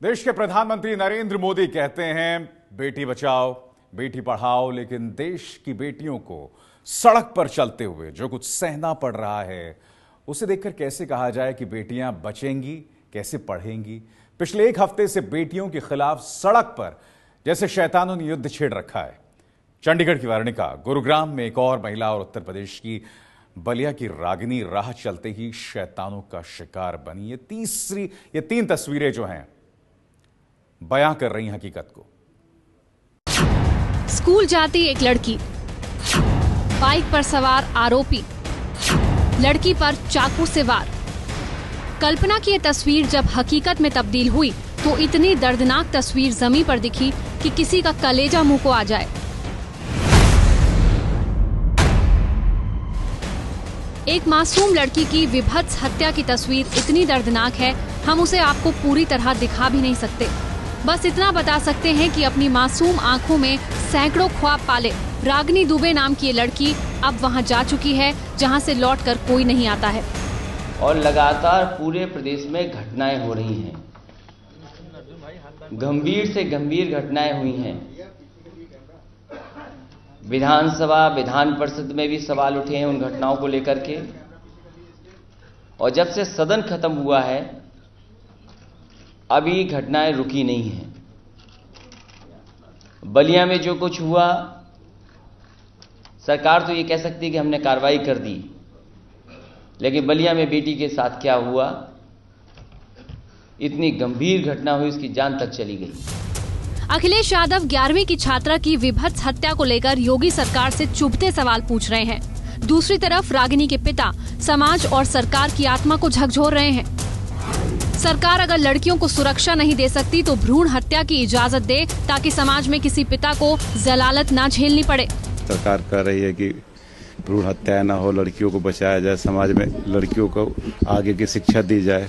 देश के प्रधानमंत्री नरेंद्र मोदी कहते हैं बेटी बचाओ बेटी पढ़ाओ, लेकिन देश की बेटियों को सड़क पर चलते हुए जो कुछ सहना पड़ रहा है उसे देखकर कैसे कहा जाए कि बेटियां बचेंगी, कैसे पढ़ेंगी। पिछले एक हफ्ते से बेटियों के खिलाफ सड़क पर जैसे शैतानों ने युद्ध छेड़ रखा है। चंडीगढ़ की वर्णिका, गुरुग्राम में एक और महिला और उत्तर प्रदेश की बलिया की रागिनी राह चलते ही शैतानों का शिकार बनी। ये तीन तस्वीरें जो हैं बयां कर रही हकीकत को। स्कूल जाती एक लड़की, बाइक पर सवार आरोपी, लड़की पर चाकू से वार। कल्पना की ये तस्वीर जब हकीकत में तब्दील हुई तो इतनी दर्दनाक तस्वीर जमीन पर दिखी कि किसी का कलेजा मुंह को आ जाए। एक मासूम लड़की की विभत्स हत्या की तस्वीर इतनी दर्दनाक है, हम उसे आपको पूरी तरह दिखा भी नहीं सकते। बस इतना बता सकते हैं कि अपनी मासूम आंखों में सैकड़ों ख्वाब पाले रागिनी दुबे नाम की ये लड़की अब वहां जा चुकी है जहां से लौटकर कोई नहीं आता है। और लगातार पूरे प्रदेश में घटनाएं हो रही हैं, गंभीर से गंभीर घटनाएं हुई हैं। विधानसभा, विधान परिषद में भी सवाल उठे हैं उन घटनाओं को लेकर के। और जब से सदन खत्म हुआ है अभी घटनाएं रुकी नहीं हैं। बलिया में जो कुछ हुआ, सरकार तो ये कह सकती है कि हमने कार्रवाई कर दी, लेकिन बलिया में बेटी के साथ क्या हुआ, इतनी गंभीर घटना हुई, उसकी जान तक चली गई। अखिलेश यादव 11वीं की छात्रा की विभत्स हत्या को लेकर योगी सरकार से चुभते सवाल पूछ रहे हैं। दूसरी तरफ रागिनी के पिता समाज और सरकार की आत्मा को झकझोर रहे हैं। सरकार अगर लड़कियों को सुरक्षा नहीं दे सकती तो भ्रूण हत्या की इजाजत दे ताकि समाज में किसी पिता को जलालत ना झेलनी पड़े। सरकार कह रही है कि भ्रूण हत्या न हो, लड़कियों को बचाया जाए, समाज में लड़कियों को आगे की शिक्षा दी जाए।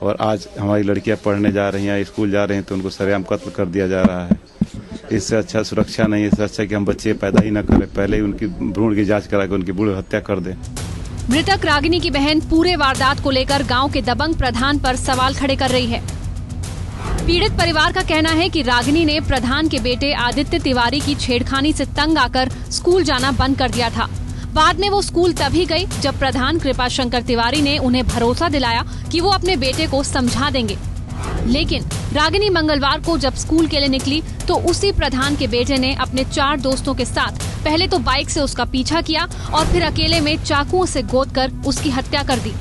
और आज हमारी लड़कियां पढ़ने जा रही हैं, स्कूल जा रही हैं तो उनको सरेआम कत्ल कर दिया जा रहा है। इससे अच्छा सुरक्षा नहीं है, इससे अच्छा कि हम बच्चे पैदा ही न करें, पहले ही उनकी भ्रूण की जांच करा के उनकी भ्रूण हत्या कर दें। मृतक रागिनी की बहन पूरे वारदात को लेकर गांव के दबंग प्रधान पर सवाल खड़े कर रही है। पीड़ित परिवार का कहना है कि रागिनी ने प्रधान के बेटे आदित्य तिवारी की छेड़खानी से तंग आकर स्कूल जाना बंद कर दिया था। बाद में वो स्कूल तभी गई जब प्रधान कृपाशंकर तिवारी ने उन्हें भरोसा दिलाया कि वो अपने बेटे को समझा देंगे। लेकिन रागिनी मंगलवार को जब स्कूल के लिए निकली तो उसी प्रधान के बेटे ने अपने 4 दोस्तों के साथ पहले तो बाइक से उसका पीछा किया और फिर अकेले में चाकुओं से गोदकर उसकी हत्या कर दी।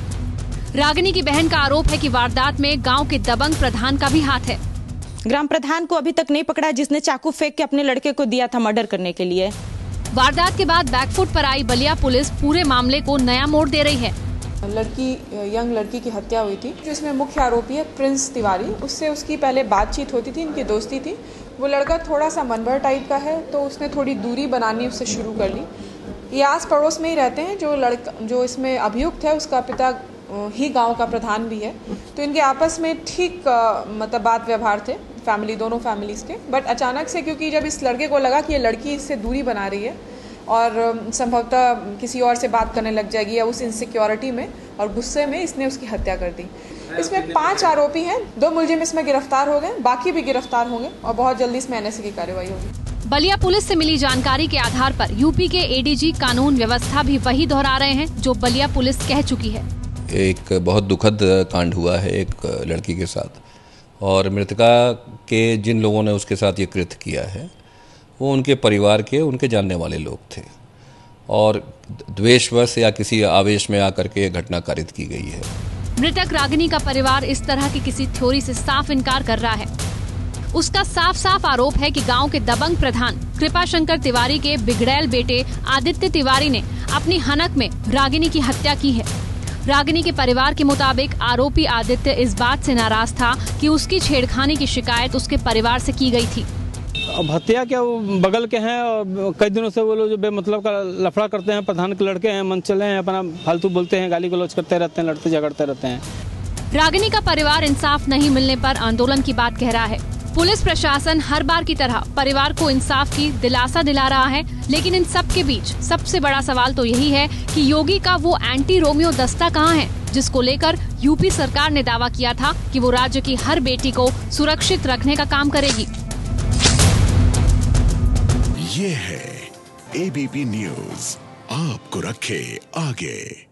रागिनी की बहन का आरोप है कि वारदात में गांव के दबंग प्रधान का भी हाथ है। ग्राम प्रधान को अभी तक नहीं पकड़ा जिसने चाकू फेंक के अपने लड़के को दिया था मर्डर करने के लिए। वारदात के बाद बैकफुट पर आई बलिया पुलिस पूरे मामले को नया मोड़ दे रही है। यंग लड़की की हत्या हुई थी, जिसमें मुख्य आरोपी है प्रिंस तिवारी। उससे उसकी पहले बातचीत होती थी, इनकी दोस्ती थी। वो लड़का थोड़ा सा मनभर टाइप का है तो उसने थोड़ी दूरी बनानी उससे शुरू कर ली। ये आस पड़ोस में ही रहते हैं। जो इसमें अभियुक्त है उसका पिता ही गांव का प्रधान भी है, तो इनके आपस में ठीक मतलब बात व्यवहार थे दोनों फैमिलीज के। बट अचानक से क्योंकि जब इस लड़के को लगा कि ये लड़की इससे दूरी बना रही है और संभवतः किसी और से बात करने लग जाएगी या उस इनसिक्योरिटी में और गुस्से में इसने उसकी हत्या कर दी। इसमें 5 आरोपी हैं, 2 मुलजिम इसमें गिरफ्तार हो गए, बाकी भी गिरफ्तार होंगे और बहुत जल्दी इसमें एनएसए की कार्रवाई होगी। बलिया पुलिस से मिली जानकारी के आधार पर यूपी के एडीजी कानून व्यवस्था भी वही दोहरा रहे हैं जो बलिया पुलिस कह चुकी है। एक बहुत दुखद कांड हुआ है एक लड़की के साथ, और मृतका के जिन लोगों ने उसके साथ ये कृत्य किया है वो उनके परिवार के, उनके जानने वाले लोग थे और द्वेषवश या किसी आवेश में आकर के घटना कारित की गई है। मृतक रागिनी का परिवार इस तरह की किसी थ्योरी से साफ इनकार कर रहा है। उसका साफ साफ आरोप है कि गांव के दबंग प्रधान कृपाशंकर तिवारी के बिगड़ैल बेटे आदित्य तिवारी ने अपनी हनक में रागिनी की हत्या की है। रागिनी के परिवार के मुताबिक आरोपी आदित्य इस बात से नाराज था कि उसकी छेड़खानी की शिकायत उसके परिवार से की गई थी। अब हत्या क्या, वो बगल के हैं और कई दिनों से वो लोग जो बेमतलब का लफड़ा करते हैं, प्रधान के लड़के हैं, मनचले हैं, अपना फालतू बोलते हैं, गाली गलौज करते रहते हैं, लड़ते झगड़ते रहते हैं। रागिनी का परिवार इंसाफ नहीं मिलने पर आंदोलन की बात कह रहा है। पुलिस प्रशासन हर बार की तरह परिवार को इंसाफ की दिलासा दिला रहा है, लेकिन इन सब के बीच सबसे बड़ा सवाल तो यही है कि योगी का वो एंटी रोमियो दस्ता कहाँ है जिसको लेकर यूपी सरकार ने दावा किया था कि वो राज्य की हर बेटी को सुरक्षित रखने का काम करेगी। ये है एबीपी न्यूज़, आपको रखे आगे।